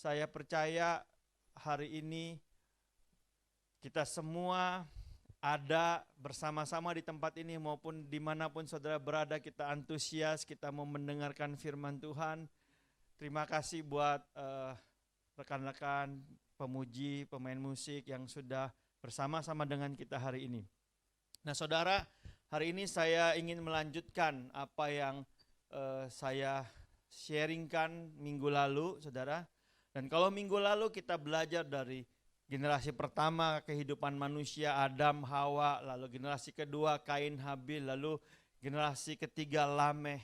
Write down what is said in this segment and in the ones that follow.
Saya percaya hari ini kita semua ada bersama-sama di tempat ini maupun dimanapun saudara berada, kita antusias, kita mau mendengarkan firman Tuhan. Terima kasih buat rekan-rekan pemuji, pemain musik yang sudah bersama-sama dengan kita hari ini. Nah saudara, hari ini saya ingin melanjutkan apa yang saya sharingkan minggu lalu saudara. Dan kalau minggu lalu kita belajar dari generasi pertama kehidupan manusia Adam, Hawa, lalu generasi kedua Kain, Habil, lalu generasi ketiga Lameh.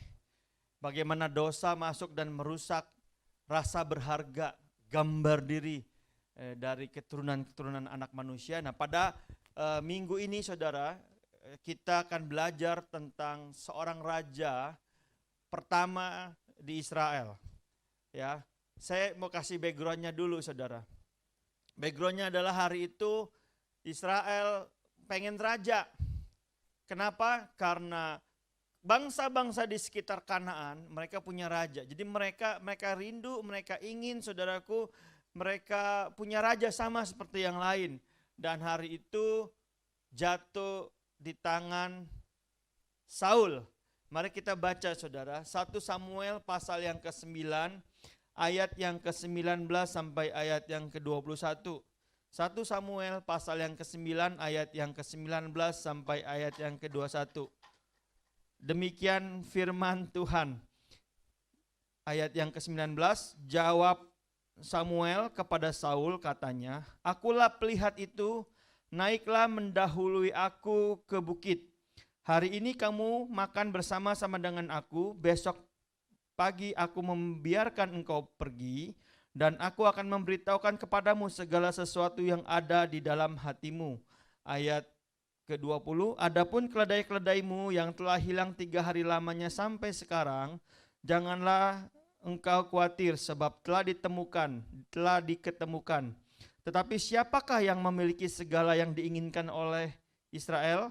Bagaimana dosa masuk dan merusak rasa berharga, gambar diri dari keturunan-keturunan anak manusia. Nah pada minggu ini saudara, kita akan belajar tentang seorang raja pertama di Israel. Ya, saya mau kasih backgroundnya dulu saudara. Backgroundnya adalah hari itu Israel pengen raja. Kenapa? Karena bangsa-bangsa di sekitar Kanaan mereka punya raja. Jadi mereka rindu, mereka ingin saudaraku, mereka punya raja sama seperti yang lain. Dan hari itu jatuh di tangan Saul. Mari kita baca saudara, 1 Samuel pasal yang ke-9 ayat yang ke-19 sampai ayat yang ke-21. 1 Samuel pasal yang ke-9 ayat yang ke-19 sampai ayat yang ke-21. Demikian firman Tuhan. Ayat yang ke-19, jawab Samuel kepada Saul katanya, "Akulah pelihat itu, naiklah mendahului aku ke bukit. Hari ini kamu makan bersama-sama dengan aku, besok pagi aku membiarkan engkau pergi, dan aku akan memberitahukan kepadamu segala sesuatu yang ada di dalam hatimu." Ayat ke-20, adapun keledai-keledaimu yang telah hilang 3 hari lamanya sampai sekarang, janganlah engkau khawatir sebab telah diketemukan. Tetapi siapakah yang memiliki segala yang diinginkan oleh Israel?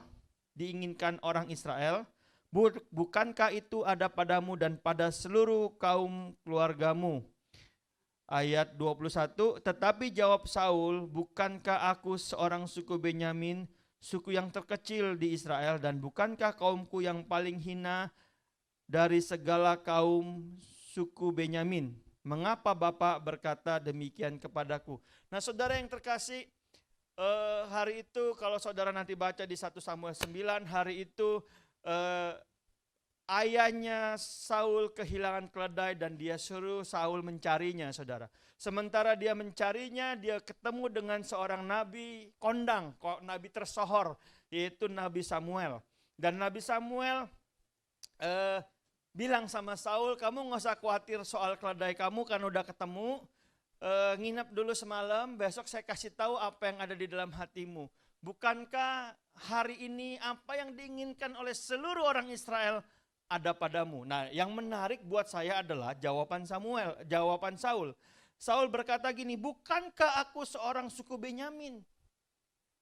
Diinginkan orang Israel? Bukankah itu ada padamu dan pada seluruh kaum keluargamu? Ayat 21, tetapi jawab Saul, bukankah aku seorang suku Benyamin, suku yang terkecil di Israel, dan bukankah kaumku yang paling hina dari segala kaum suku Benyamin? Mengapa Bapak berkata demikian kepadaku? Nah saudara yang terkasih, hari itu kalau saudara nanti baca di 1 Samuel 9, hari itu ayahnya Saul kehilangan keledai dan dia suruh Saul mencarinya saudara. Sementara dia mencarinya, dia ketemu dengan seorang nabi kondang, nabi tersohor, yaitu Nabi Samuel. Dan Nabi Samuel bilang sama Saul, kamu gak usah khawatir soal keledai kamu kan udah ketemu, nginep dulu semalam, besok saya kasih tahu apa yang ada di dalam hatimu. Bukankah hari ini apa yang diinginkan oleh seluruh orang Israel ada padamu? Nah, yang menarik buat saya adalah jawaban Saul. Saul berkata gini, bukankah aku seorang suku Benyamin?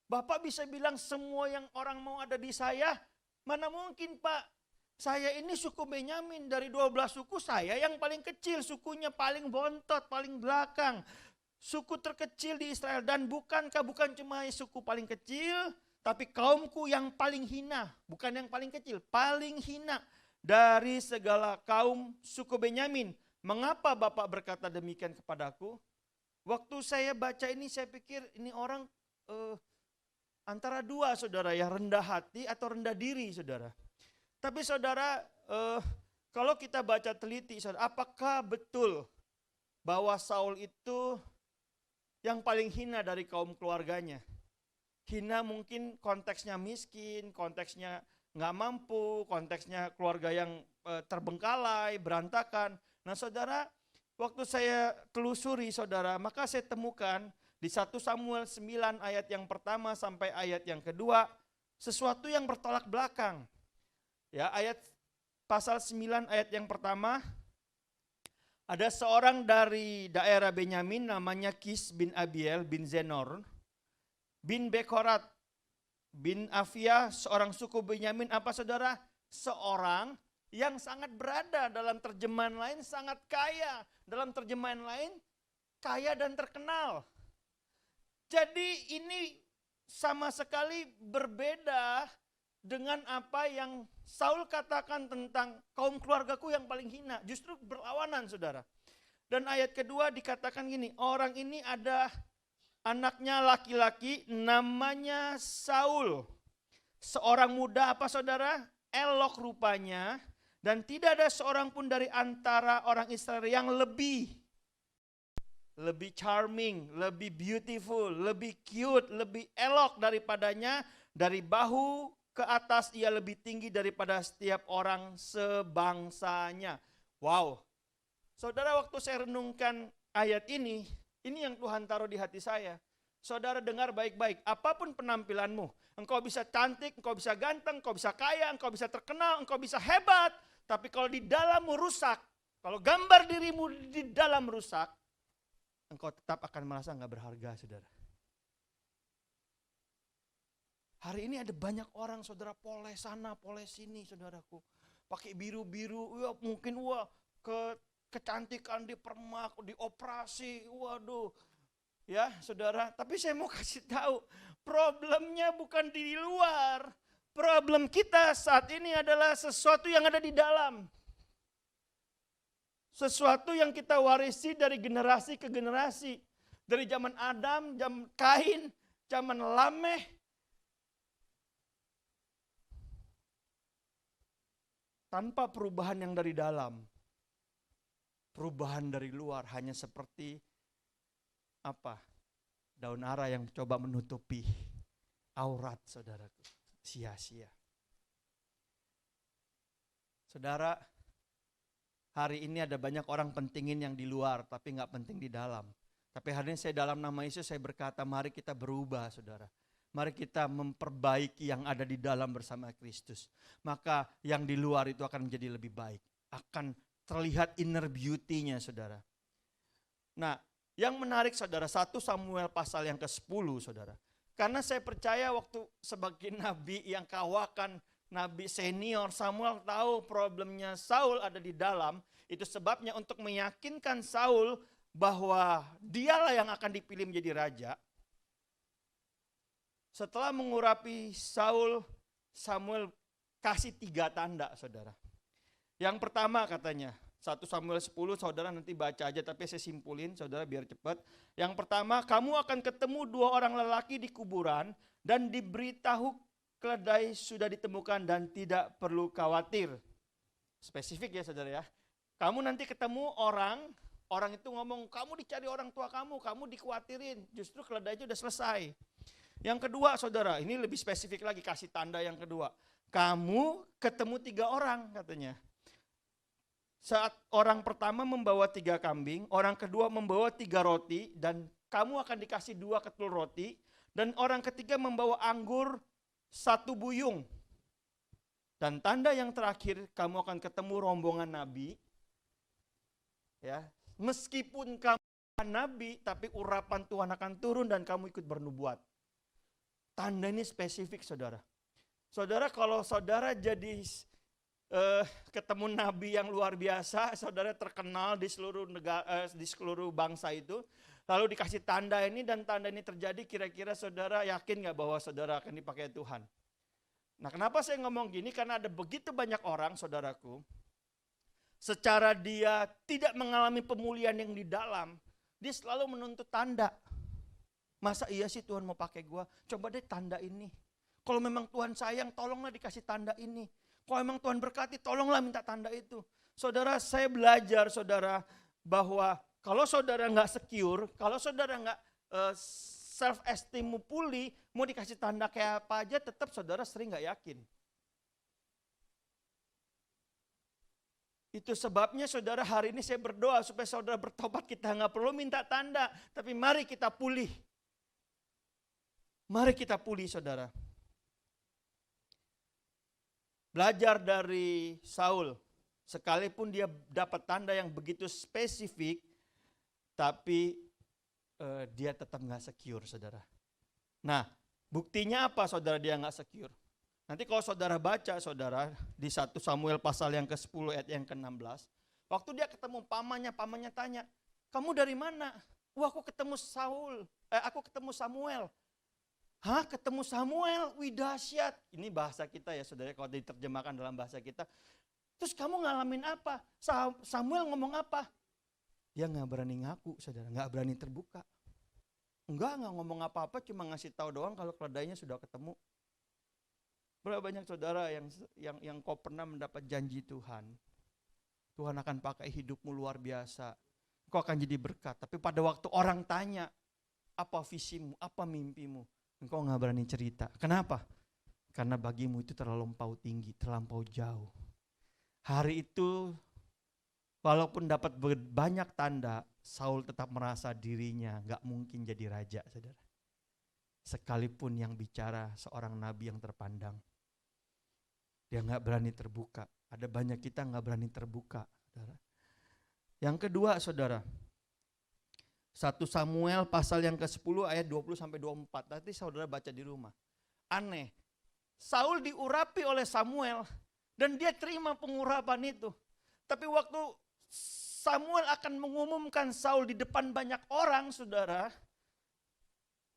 Bapak bisa bilang semua yang orang mau ada di saya? Mana mungkin Pak? Saya ini suku Benyamin, dari 12 suku saya yang paling kecil, sukunya paling bontot, paling belakang. Suku terkecil di Israel, dan bukan cuma suku paling kecil, tapi kaumku yang paling hina, bukan yang paling kecil, paling hina dari segala kaum suku Benyamin. Mengapa Bapak berkata demikian kepadaku? Waktu saya baca ini saya pikir ini orang antara dua saudara ya, rendah hati atau rendah diri saudara. Tapi saudara, kalau kita baca teliti, saudara, apakah betul bahwa Saul itu yang paling hina dari kaum keluarganya? Hina mungkin konteksnya miskin, konteksnya nggak mampu, konteksnya keluarga yang terbengkalai, berantakan. Nah saudara, waktu saya telusuri saudara, maka saya temukan di 1 Samuel 9 ayat yang pertama sampai ayat yang kedua, sesuatu yang bertolak belakang. Ya, ayat pasal 9 ayat yang pertama, ada seorang dari daerah Benyamin namanya Kis bin Abiel bin Zenor bin Bekorat bin Afia, seorang suku Benyamin. Apa saudara? Seorang yang sangat berada, dalam terjemahan lain sangat kaya, dalam terjemahan lain kaya dan terkenal. Jadi ini sama sekali berbeda dengan apa yang Saul katakan tentang kaum keluargaku yang paling hina. Justru berlawanan, saudara. Dan ayat kedua dikatakan gini, orang ini ada anaknya laki-laki namanya Saul. Seorang muda apa saudara? Elok rupanya. Dan tidak ada seorang pun dari antara orang Israel yang lebih charming, lebih beautiful, lebih cute, lebih elok daripadanya. Dari bahu ke atas ia lebih tinggi daripada setiap orang sebangsanya. Wow. Saudara, waktu saya renungkan ayat ini yang Tuhan taruh di hati saya. Saudara dengar baik-baik, apapun penampilanmu, engkau bisa cantik, engkau bisa ganteng, engkau bisa kaya, engkau bisa terkenal, engkau bisa hebat. Tapi kalau di dalammu rusak, kalau gambar dirimu di dalam rusak, engkau tetap akan merasa enggak berharga, saudara. Hari ini ada banyak orang, saudara, poles sana, poles sini, saudaraku. Pakai biru-biru, ya mungkin kecantikan dipermak, dioperasi, waduh. Ya, saudara, tapi saya mau kasih tahu, problemnya bukan di luar. Problem kita saat ini adalah sesuatu yang ada di dalam. Sesuatu yang kita warisi dari generasi ke generasi. Dari zaman Adam, zaman Kain, zaman Lameh. Tanpa perubahan yang dari dalam. Perubahan dari luar hanya seperti daun ara yang coba menutupi aurat, saudaraku. Sia-sia. Saudara, hari ini ada banyak orang pentingin yang di luar, tapi nggak penting di dalam. Tapi hari ini saya dalam nama Yesus saya berkata, mari kita berubah, saudara. Mari kita memperbaiki yang ada di dalam bersama Kristus. Maka yang di luar itu akan menjadi lebih baik. Akan terlihat inner beauty-nya, saudara. Nah, yang menarik, saudara, 1 Samuel pasal yang ke-10, saudara. Karena saya percaya waktu sebagai nabi yang kawakan, nabi senior, Samuel tahu problemnya Saul ada di dalam. Itu sebabnya untuk meyakinkan Saul bahwa dialah yang akan dipilih menjadi raja. Setelah mengurapi Saul, Samuel kasih 3 tanda, saudara. Yang pertama katanya, 1 Samuel 10, saudara nanti baca aja tapi saya simpulin, saudara, biar cepat. Yang pertama, kamu akan ketemu 2 orang lelaki di kuburan dan diberitahu keledai sudah ditemukan dan tidak perlu khawatir. Spesifik ya, saudara ya. Kamu nanti ketemu orang itu ngomong, kamu dicari orang tua kamu dikhawatirin, justru keledainya udah selesai. Yang kedua, saudara, ini lebih spesifik lagi, kasih tanda yang kedua. Kamu ketemu 3 orang katanya. Saat orang pertama membawa 3 kambing, orang kedua membawa 3 roti, dan kamu akan dikasih 2 ketul roti, dan orang ketiga membawa anggur 1 buyung. Dan tanda yang terakhir, kamu akan ketemu rombongan nabi. Ya, meskipun kamu nabi, tapi urapan Tuhan akan turun dan kamu ikut bernubuat. Tanda ini spesifik, saudara. Saudara, kalau saudara jadi ketemu nabi yang luar biasa, saudara terkenal di seluruh negara, di seluruh bangsa itu, lalu dikasih tanda ini dan tanda ini terjadi, kira-kira saudara yakin gak bahwa saudara akan dipakai Tuhan? Nah, kenapa saya ngomong gini? Karena ada begitu banyak orang, saudaraku, secara dia tidak mengalami pemulihan yang di dalam, dia selalu menuntut tanda. Masa iya sih Tuhan mau pakai gua? Coba deh tanda ini. Kalau memang Tuhan sayang, tolonglah dikasih tanda ini. Kalau memang Tuhan berkati, tolonglah minta tanda itu. Saudara, saya belajar, saudara, bahwa kalau saudara nggak secure, kalau saudara nggak self esteemmu pulih, mau dikasih tanda kayak apa aja, tetap saudara sering nggak yakin. Itu sebabnya saudara, hari ini saya berdoa supaya saudara bertobat. Kita nggak perlu minta tanda, tapi mari kita pulih. Mari kita pulih, saudara. Belajar dari Saul, sekalipun dia dapat tanda yang begitu spesifik, tapi dia tetap nggak secure, saudara. Nah, buktinya apa, saudara, dia nggak secure? Nanti kalau saudara baca, saudara, di 1 Samuel pasal yang ke-10 ayat yang ke-16, waktu dia ketemu pamannya tanya, kamu dari mana? Wah, aku ketemu Samuel. Hah, ketemu Samuel? Wih, dahsyat. Ini bahasa kita ya saudara, kalau diterjemahkan dalam bahasa kita. Terus kamu ngalamin apa? Samuel ngomong apa? Dia nggak berani ngaku, saudara, nggak berani terbuka. Nggak ngomong apa-apa, cuma ngasih tahu doang kalau keledainya sudah ketemu. Berapa banyak saudara yang kau pernah mendapat janji Tuhan? Tuhan akan pakai hidupmu luar biasa. Kau akan jadi berkat. Tapi pada waktu orang tanya, apa visimu, apa mimpimu? Engkau nggak berani cerita. Kenapa? Karena bagimu itu terlampau tinggi, terlampau jauh. Hari itu, walaupun dapat banyak tanda, Saul tetap merasa dirinya nggak mungkin jadi raja, saudara. Sekalipun yang bicara seorang nabi yang terpandang, dia nggak berani terbuka. Ada banyak kita nggak berani terbuka, saudara. Yang kedua, saudara, 1 Samuel pasal yang ke-10 ayat 20-24. Nanti saudara baca di rumah. Aneh, Saul diurapi oleh Samuel dan dia terima pengurapan itu. Tapi waktu Samuel akan mengumumkan Saul di depan banyak orang, saudara,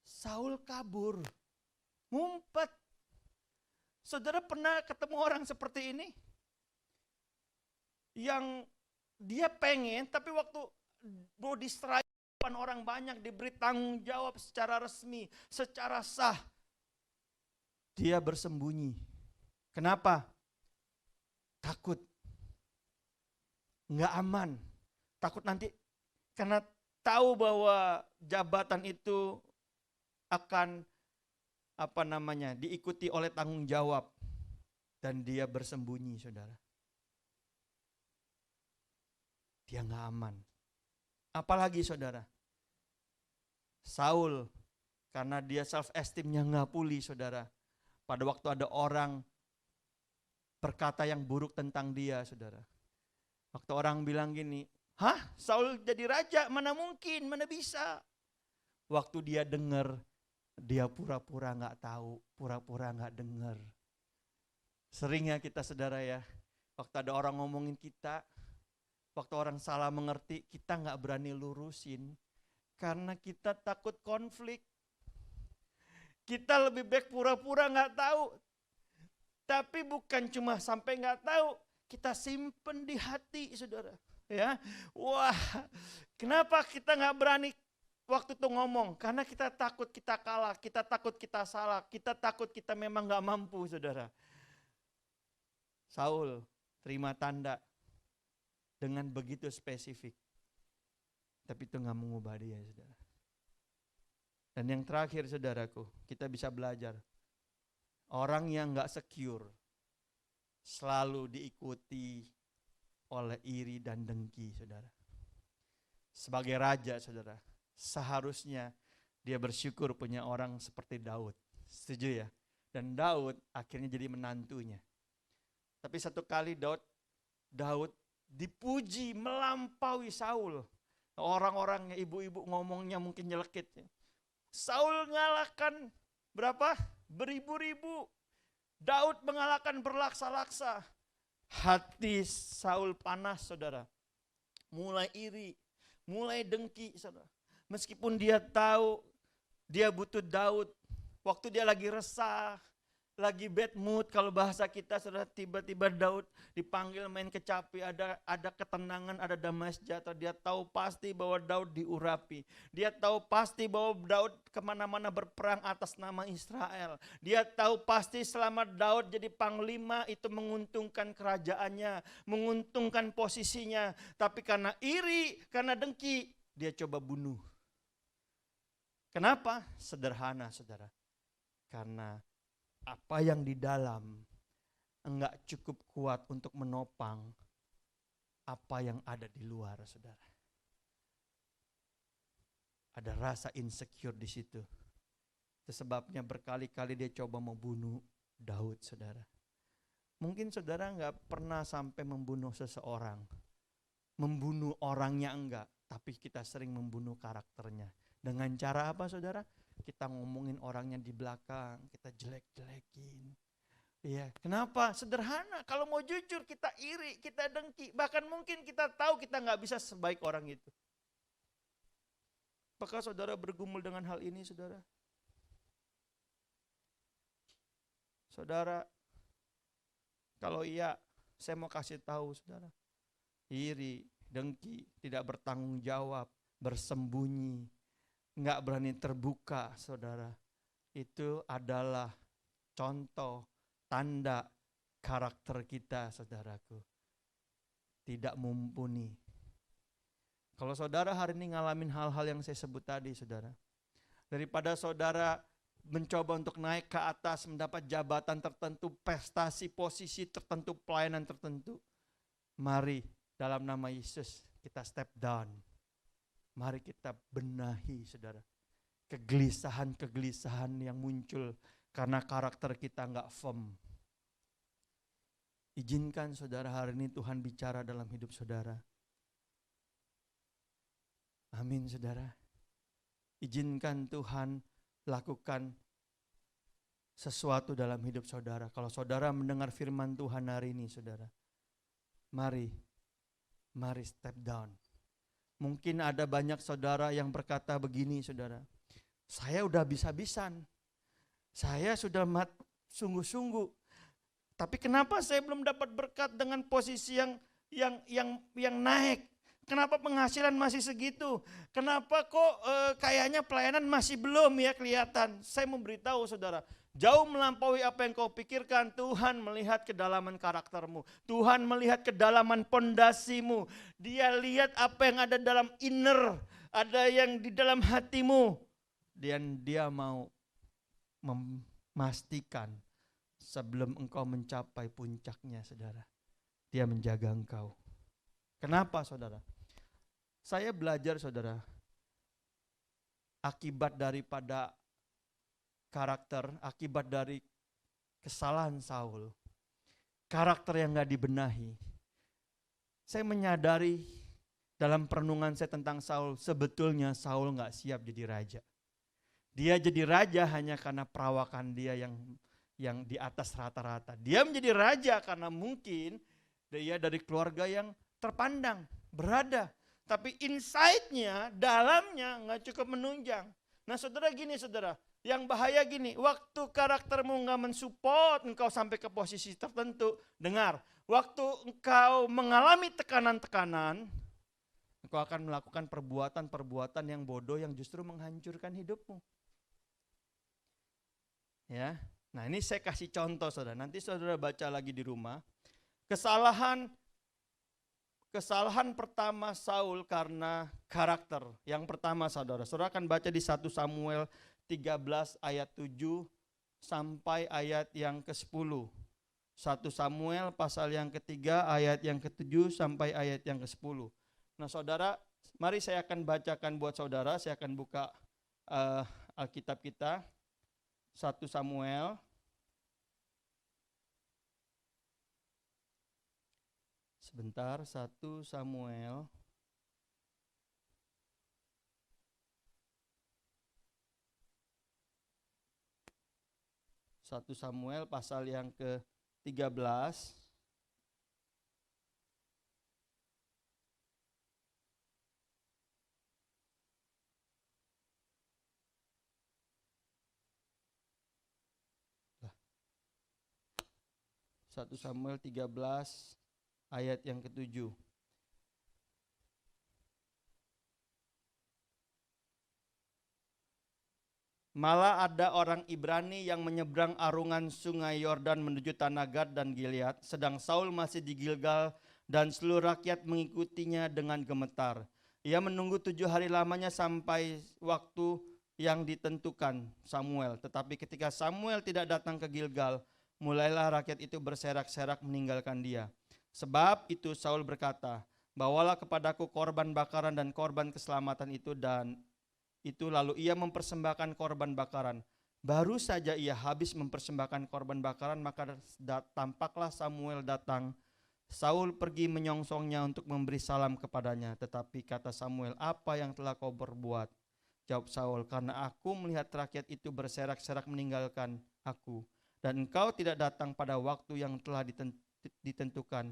Saul kabur, ngumpet. Saudara pernah ketemu orang seperti ini? Yang dia pengen, tapi waktu mau distrike orang banyak, diberi tanggung jawab secara resmi, secara sah, dia bersembunyi. Kenapa? Takut. Nggak aman. Takut nanti, karena tahu bahwa jabatan itu akan diikuti oleh tanggung jawab. Dan dia bersembunyi, saudara. Dia nggak aman. Apalagi saudara, Saul, karena dia self esteemnya nggak pulih, saudara. Pada waktu ada orang berkata yang buruk tentang dia, saudara. Waktu orang bilang gini, hah, Saul jadi raja? Mana mungkin, mana bisa? Waktu dia dengar, dia pura-pura nggak tahu, pura-pura nggak dengar. Seringnya kita, saudara ya, waktu ada orang ngomongin kita, waktu orang salah mengerti, kita nggak berani lurusin. Karena kita takut konflik. Kita lebih baik pura-pura nggak tahu. Tapi bukan cuma sampai nggak tahu, kita simpen di hati, saudara. Ya, wah, kenapa kita nggak berani waktu itu ngomong? Karena kita takut kita kalah, kita takut kita salah, kita takut kita memang nggak mampu, saudara. Saul terima tanda dengan begitu spesifik. Tapi itu gak mengubah dia, saudara. Dan yang terakhir, saudaraku, kita bisa belajar. Orang yang gak secure selalu diikuti oleh iri dan dengki, saudara. Sebagai raja, saudara, seharusnya dia bersyukur punya orang seperti Daud. Setuju ya? Dan Daud akhirnya jadi menantunya. Tapi satu kali Daud dipuji melampaui Saul. Orang-orangnya, ibu-ibu ngomongnya mungkin nyelekit. Saul ngalahkan berapa? Beribu-ribu. Daud mengalahkan berlaksa-laksa. Hati Saul panas, saudara. Mulai iri, mulai dengki, saudara. Meskipun dia tahu dia butuh Daud. Waktu dia lagi resah, lagi bad mood, kalau bahasa kita, saudara, tiba-tiba Daud dipanggil main kecapi, ada ketenangan, ada damai sejahtera. Dia tahu pasti bahwa Daud diurapi. Dia tahu pasti bahwa Daud kemana-mana berperang atas nama Israel. Dia tahu pasti selama Daud jadi panglima itu menguntungkan kerajaannya, menguntungkan posisinya. Tapi karena iri, karena dengki, dia coba bunuh. Kenapa? Sederhana, saudara. Karena apa yang di dalam enggak cukup kuat untuk menopang apa yang ada di luar, saudara. Ada rasa insecure di situ. Itu sebabnya berkali-kali dia coba membunuh Daud, saudara. Mungkin saudara enggak pernah sampai membunuh seseorang. Membunuh orangnya enggak, tapi kita sering membunuh karakternya. Dengan cara apa, saudara? Kita ngomongin orangnya di belakang, kita jelek-jelekin. Iya, kenapa? Sederhana, kalau mau jujur kita iri, kita dengki. Bahkan mungkin kita tahu kita nggak bisa sebaik orang itu. Apakah saudara bergumul dengan hal ini, saudara? Saudara, kalau iya, saya mau kasih tahu saudara. Iri, dengki, tidak bertanggung jawab, bersembunyi, nggak berani terbuka, saudara. Itu adalah contoh, tanda karakter kita, saudaraku. Tidak mumpuni. Kalau saudara hari ini ngalamin hal-hal yang saya sebut tadi, saudara. Daripada saudara mencoba untuk naik ke atas, mendapat jabatan tertentu, prestasi, posisi tertentu, pelayanan tertentu. Mari dalam nama Yesus kita step down. Mari kita benahi, saudara. Kegelisahan-kegelisahan yang muncul karena karakter kita nggak firm. Izinkan saudara hari ini Tuhan bicara dalam hidup saudara. Amin, saudara. Izinkan Tuhan lakukan sesuatu dalam hidup saudara. Kalau saudara mendengar firman Tuhan hari ini, saudara, mari step down. Mungkin ada banyak saudara yang berkata begini, saudara, saya udah bisa-bisan, saya sudah sungguh-sungguh, tapi kenapa saya belum dapat berkat dengan posisi yang naik? Kenapa penghasilan masih segitu? Kenapa kok kayaknya pelayanan masih belum ya kelihatan? Saya memberitahu saudara, jauh melampaui apa yang kau pikirkan. Tuhan melihat kedalaman karaktermu. Tuhan melihat kedalaman pondasimu. Dia lihat apa yang ada dalam inner, ada yang di dalam hatimu. Dan dia mau memastikan sebelum engkau mencapai puncaknya, saudara. Dia menjaga engkau. Kenapa, saudara? Saya belajar, saudara, akibat daripada karakter, akibat dari kesalahan Saul, karakter yang gak dibenahi. Saya menyadari dalam perenungan saya tentang Saul, sebetulnya Saul gak siap jadi raja. Dia jadi raja hanya karena perawakan dia yang di atas rata-rata. Dia menjadi raja karena mungkin dia dari keluarga yang terpandang, berada. Tapi inside-nya, dalamnya gak cukup menunjang. Nah saudara gini saudara, yang bahaya gini, waktu karaktermu gak mensupport engkau sampai ke posisi tertentu, dengar, waktu engkau mengalami tekanan-tekanan, engkau akan melakukan perbuatan-perbuatan yang bodoh yang justru menghancurkan hidupmu. Ya, nah ini saya kasih contoh saudara, nanti saudara baca lagi di rumah. Kesalahan pertama Saul karena karakter. Yang pertama saudara akan baca di 1 Samuel 13 ayat 7 sampai ayat yang ke-10. 1 Samuel pasal yang ketiga ayat yang ke-7 sampai ayat yang ke-10. Nah saudara, mari saya akan bacakan buat saudara, saya akan buka Alkitab kita. 1 Samuel. Sebentar, 1 Samuel. Satu Samuel pasal yang ke-13. Satu Samuel 13 ayat yang ke-7. Malah ada orang Ibrani yang menyeberang arungan sungai Yordan menuju tanah Gad dan Gilead, sedang Saul masih di Gilgal dan seluruh rakyat mengikutinya dengan gemetar. Ia menunggu 7 hari lamanya sampai waktu yang ditentukan Samuel. Tetapi ketika Samuel tidak datang ke Gilgal, mulailah rakyat itu berserak-serak meninggalkan dia. Sebab itu Saul berkata, bawalah kepadaku korban bakaran dan korban keselamatan itu, dan itu lalu ia mempersembahkan korban bakaran. Baru saja ia habis mempersembahkan korban bakaran, maka tampaklah Samuel datang. Saul pergi menyongsongnya untuk memberi salam kepadanya. Tetapi kata Samuel, apa yang telah kau berbuat? Jawab Saul, karena aku melihat rakyat itu berserak-serak meninggalkan aku, dan engkau tidak datang pada waktu yang telah ditentukan.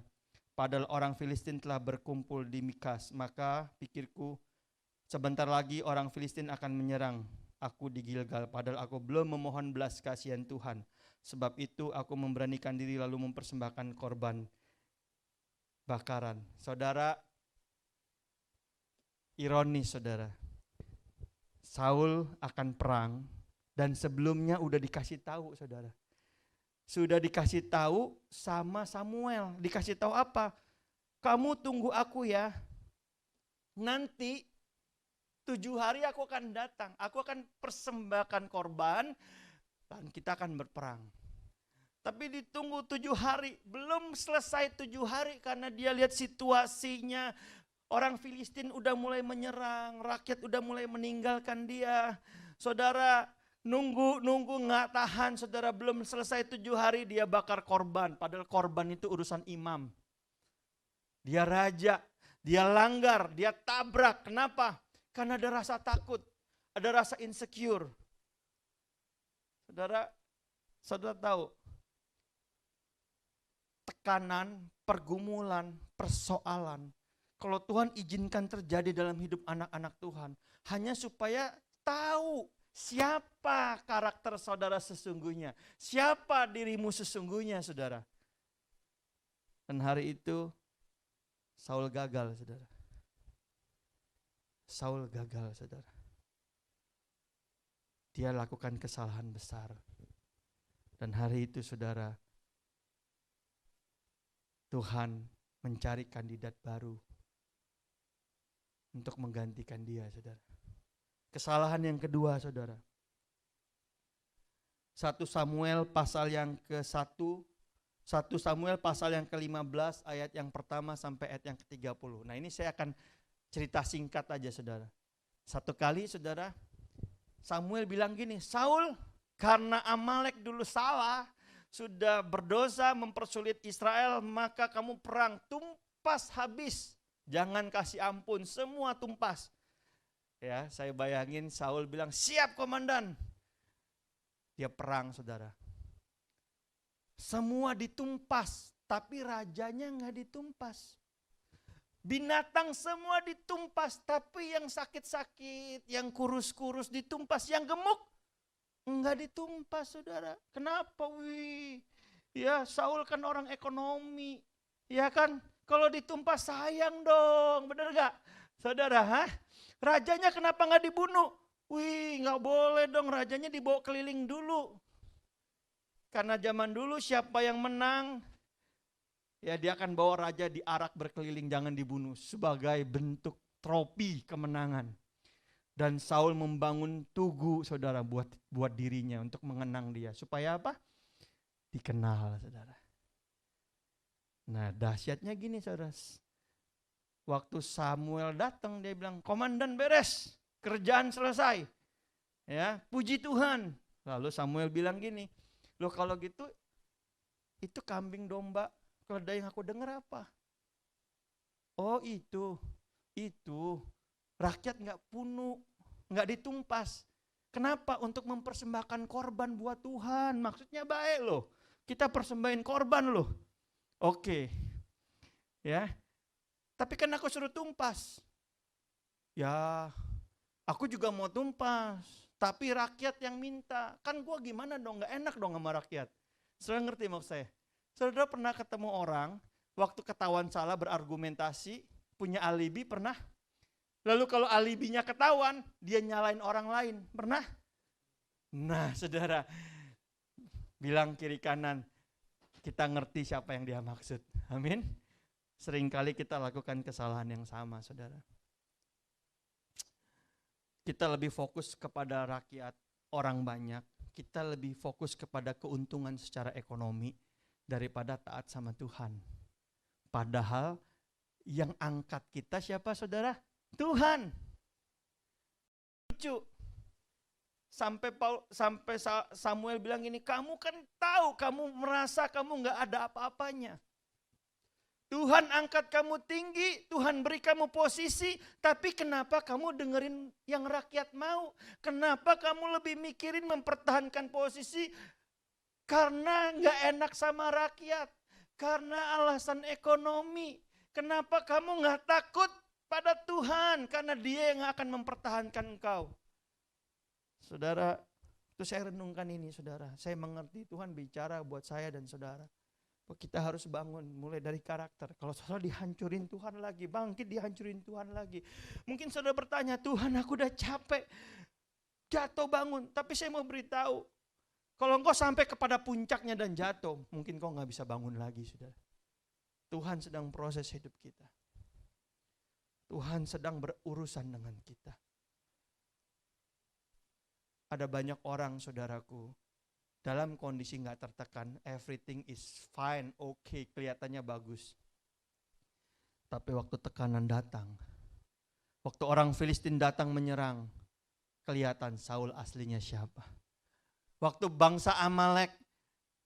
Padahal orang Filistin telah berkumpul di Mikas. Maka pikirku, Sebentar lagi orang Filistin akan menyerang aku di Gilgal, padahal aku belum memohon belas kasihan Tuhan. Sebab itu aku memberanikan diri lalu mempersembahkan korban bakaran. Saudara, ironis saudara. Saul akan perang dan sebelumnya udah dikasih tahu saudara. Sudah dikasih tahu sama Samuel. Dikasih tahu apa? Kamu tunggu aku ya. Nanti 7 hari aku akan datang. Aku akan persembahkan korban dan kita akan berperang. Tapi ditunggu 7 hari. Belum selesai 7 hari karena dia lihat situasinya. Orang Filistin udah mulai menyerang. Rakyat udah mulai meninggalkan dia. Saudara, nunggu gak tahan. Saudara, belum selesai 7 hari dia bakar korban. Padahal korban itu urusan imam. Dia raja. Dia langgar. Dia tabrak. Kenapa? Karena ada rasa takut, ada rasa insecure. Saudara tahu, tekanan, pergumulan, persoalan, kalau Tuhan izinkan terjadi dalam hidup anak-anak Tuhan, hanya supaya tahu siapa karakter saudara sesungguhnya, siapa dirimu sesungguhnya, saudara. Dan hari itu, Saul gagal, saudara. Saul gagal, saudara. Dia lakukan kesalahan besar. Dan hari itu, saudara, Tuhan mencari kandidat baru untuk menggantikan dia, saudara. Kesalahan yang kedua, saudara. 1 Samuel pasal yang ke-1, 1 Samuel pasal yang ke-15 ayat yang pertama sampai ayat yang ke-30. Nah, ini saya akan cerita singkat aja, saudara. Satu kali, saudara, Samuel bilang gini, Saul, karena Amalek dulu salah, sudah berdosa mempersulit Israel, maka kamu perang, tumpas habis. Jangan kasih ampun, semua tumpas. Ya, saya bayangin Saul bilang, siap komandan. Dia perang, saudara. Semua ditumpas, tapi rajanya nggak ditumpas. Binatang semua ditumpas, tapi yang sakit-sakit, yang kurus-kurus ditumpas, yang gemuk enggak ditumpas, saudara. Kenapa? Ya, Saul kan orang ekonomi. Ya kan? Kalau ditumpas sayang dong, bener gak? Saudara, rajanya kenapa enggak dibunuh? Enggak boleh dong, rajanya dibawa keliling dulu. Karena zaman dulu siapa yang menang, ya dia akan bawa raja diarak berkeliling, jangan dibunuh, sebagai bentuk trofi kemenangan. Dan Saul membangun tugu, saudara, buat dirinya untuk mengenang dia. Supaya apa? Dikenal, saudara. Nah, dahsyatnya gini, saudara. Waktu Samuel datang, dia bilang, komandan beres, kerjaan selesai. Ya, puji Tuhan. Lalu Samuel bilang gini, loh kalau gitu, itu kambing domba keledai yang aku dengar apa? Oh itu rakyat nggak bunuh, nggak ditumpas. Kenapa? Untuk mempersembahkan korban buat Tuhan. Maksudnya baik loh. Kita persembahin korban loh. Oke, ya. Tapi kan aku suruh tumpas. Ya, aku juga mau tumpas. Tapi rakyat yang minta. Kan gua gimana dong? Nggak enak dong sama rakyat. Saudara ngerti maksud saya? Saudara pernah ketemu orang, waktu ketahuan salah berargumentasi, punya alibi, pernah? Lalu kalau alibinya ketahuan, dia nyalain orang lain, pernah? Nah, saudara, bilang kiri kanan, kita ngerti siapa yang dia maksud. Amin. Seringkali kita lakukan kesalahan yang sama, saudara. Kita lebih fokus kepada rakyat, orang banyak. Kita lebih fokus kepada keuntungan secara ekonomi daripada taat sama Tuhan. Padahal yang angkat kita siapa, saudara? Tuhan. Lucu. Sampai Samuel bilang ini, kamu kan tahu, kamu merasa kamu nggak ada apa-apanya. Tuhan angkat kamu tinggi, Tuhan beri kamu posisi, tapi kenapa kamu dengerin yang rakyat mau? Kenapa kamu lebih mikirin mempertahankan posisi? Karena nggak enak sama rakyat, karena alasan ekonomi. Kenapa kamu nggak takut pada Tuhan, karena Dia yang akan mempertahankan engkau. Saudara, itu saya renungkan ini saudara. Saya mengerti Tuhan bicara buat saya dan saudara. Kita harus bangun mulai dari karakter. Kalau saudara dihancurin Tuhan lagi, bangkit dihancurin Tuhan lagi. Mungkin saudara bertanya, Tuhan aku udah capek, jatuh bangun. Tapi saya mau beritahu, kalau engkau sampai kepada puncaknya dan jatuh, mungkin kau gak bisa bangun lagi saudara. Tuhan sedang proses hidup kita. Tuhan sedang berurusan dengan kita. Ada banyak orang saudaraku, dalam kondisi gak tertekan, everything is fine, okay, kelihatannya bagus. Tapi waktu tekanan datang, waktu orang Filistin datang menyerang, kelihatan Saul aslinya siapa. Waktu bangsa Amalek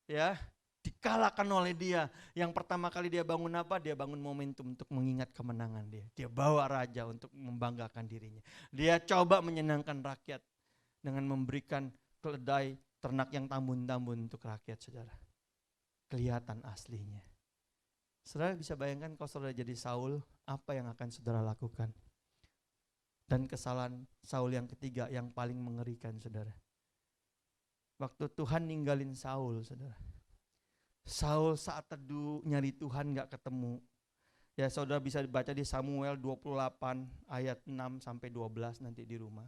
ya dikalahkan oleh dia, yang pertama kali dia bangun apa? Dia bangun momentum untuk mengingat kemenangan dia. Dia bawa raja untuk membanggakan dirinya. Dia coba menyenangkan rakyat dengan memberikan keledai ternak yang tambun-tambun untuk rakyat saudara. Kelihatan aslinya. Saudara bisa bayangkan kalau saudara jadi Saul, apa yang akan saudara lakukan? Dan kesalahan Saul yang ketiga yang paling mengerikan saudara. Waktu Tuhan ninggalin Saul saudara. Saul saat teduh nyari Tuhan gak ketemu. Ya saudara bisa baca di Samuel 28 ayat 6 sampai 12 nanti di rumah.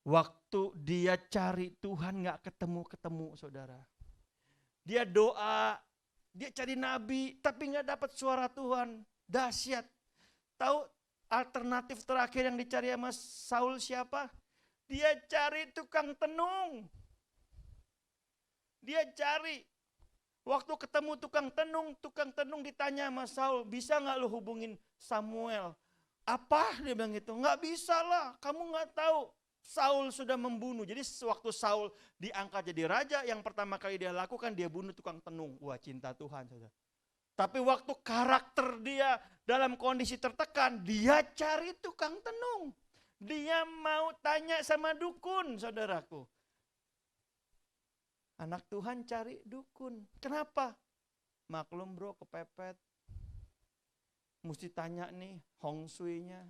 Waktu dia cari Tuhan gak ketemu-ketemu saudara. Dia doa, dia cari nabi tapi gak dapat suara Tuhan. Dahsyat. Tahu alternatif terakhir yang dicari sama Saul siapa? Dia cari tukang tenung. Dia cari. Waktu ketemu tukang tenung ditanya sama Saul, bisa gak lu hubungin Samuel? Apa? Dia bilang gitu, gak bisa lah, kamu gak tahu. Saul sudah membunuh. Jadi waktu Saul diangkat jadi raja, yang pertama kali dia lakukan, dia bunuh tukang tenung. Wah cinta Tuhan saudara. Tapi waktu karakter dia dalam kondisi tertekan, dia cari tukang tenung. Dia mau tanya sama dukun saudaraku. Anak Tuhan cari dukun. Kenapa? Maklum bro, kepepet. Mesti tanya nih hong shui-nya,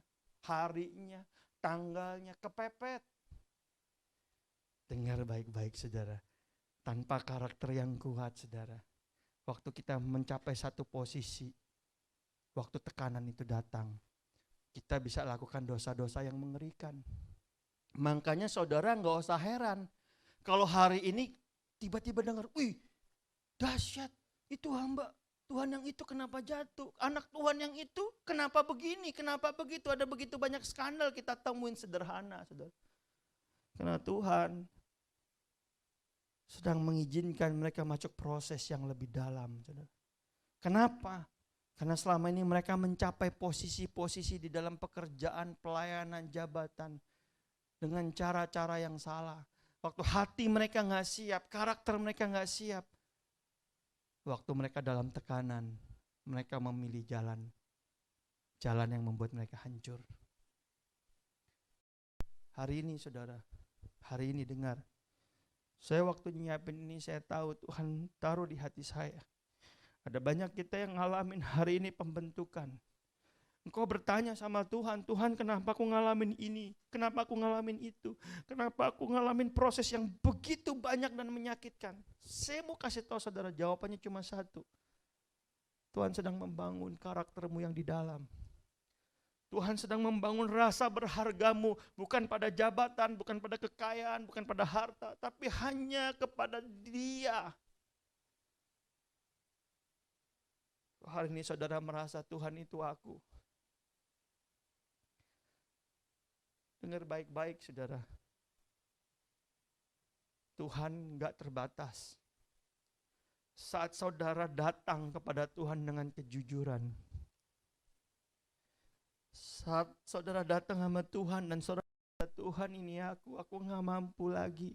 harinya, tanggalnya, kepepet. Dengar baik-baik saudara. Tanpa karakter yang kuat saudara. Waktu kita mencapai satu posisi, waktu tekanan itu datang, kita bisa lakukan dosa-dosa yang mengerikan. Makanya saudara gak usah heran. Kalau hari ini tiba-tiba dengar, wih dahsyat, itu hamba Tuhan yang itu kenapa jatuh? Anak Tuhan yang itu kenapa begini, kenapa begitu? Ada begitu banyak skandal kita temuin sederhana saudara. Karena Tuhan sedang mengizinkan mereka masuk proses yang lebih dalam saudara. Kenapa? Karena selama ini mereka mencapai posisi-posisi di dalam pekerjaan, pelayanan, jabatan dengan cara-cara yang salah. Waktu hati mereka gak siap, karakter mereka gak siap. Waktu mereka dalam tekanan, mereka memilih jalan yang membuat mereka hancur. Hari ini saudara, hari ini dengar. Saya waktu nyiapin ini saya tahu Tuhan taruh di hati saya. Ada banyak kita yang ngalamin hari ini pembentukan. Engkau bertanya sama Tuhan, Tuhan kenapa aku ngalamin ini? Kenapa aku ngalamin itu? Kenapa aku ngalamin proses yang begitu banyak dan menyakitkan? Saya mau kasih tahu saudara, jawabannya cuma satu. Tuhan sedang membangun karaktermu yang di dalam. Tuhan sedang membangun rasa berhargamu, bukan pada jabatan, bukan pada kekayaan, bukan pada harta, tapi hanya kepada Dia. Hari ini saudara merasa Tuhan itu aku. Dengar baik-baik saudara. Tuhan gak terbatas. Saat saudara datang kepada Tuhan dengan kejujuran. Saat saudara datang sama Tuhan dan saudara Tuhan ini aku gak mampu lagi.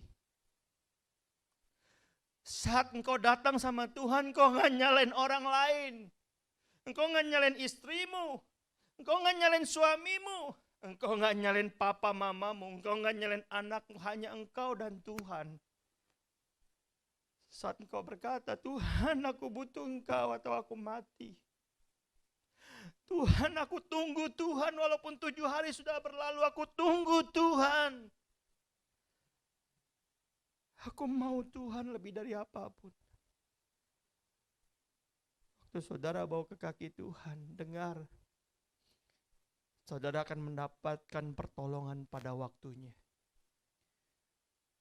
Saat engkau datang sama Tuhan, engkau gak nyalain orang lain. Engkau gak nyalain istrimu. Engkau gak nyalain suamimu. Engkau gak nyalain papa mamamu, engkau gak nyalain anakmu, hanya engkau dan Tuhan. Saat engkau berkata, Tuhan aku butuh engkau atau aku mati. Tuhan, aku tunggu Tuhan, walaupun 7 hari sudah berlalu, aku tunggu Tuhan. Aku mau Tuhan lebih dari apapun. Waktu saudara bawa ke kaki Tuhan, dengar, saudara akan mendapatkan pertolongan pada waktunya.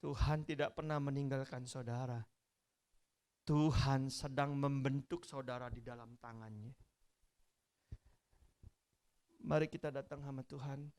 Tuhan tidak pernah meninggalkan saudara. Tuhan sedang membentuk saudara di dalam tangannya. Mari kita datang sama Tuhan.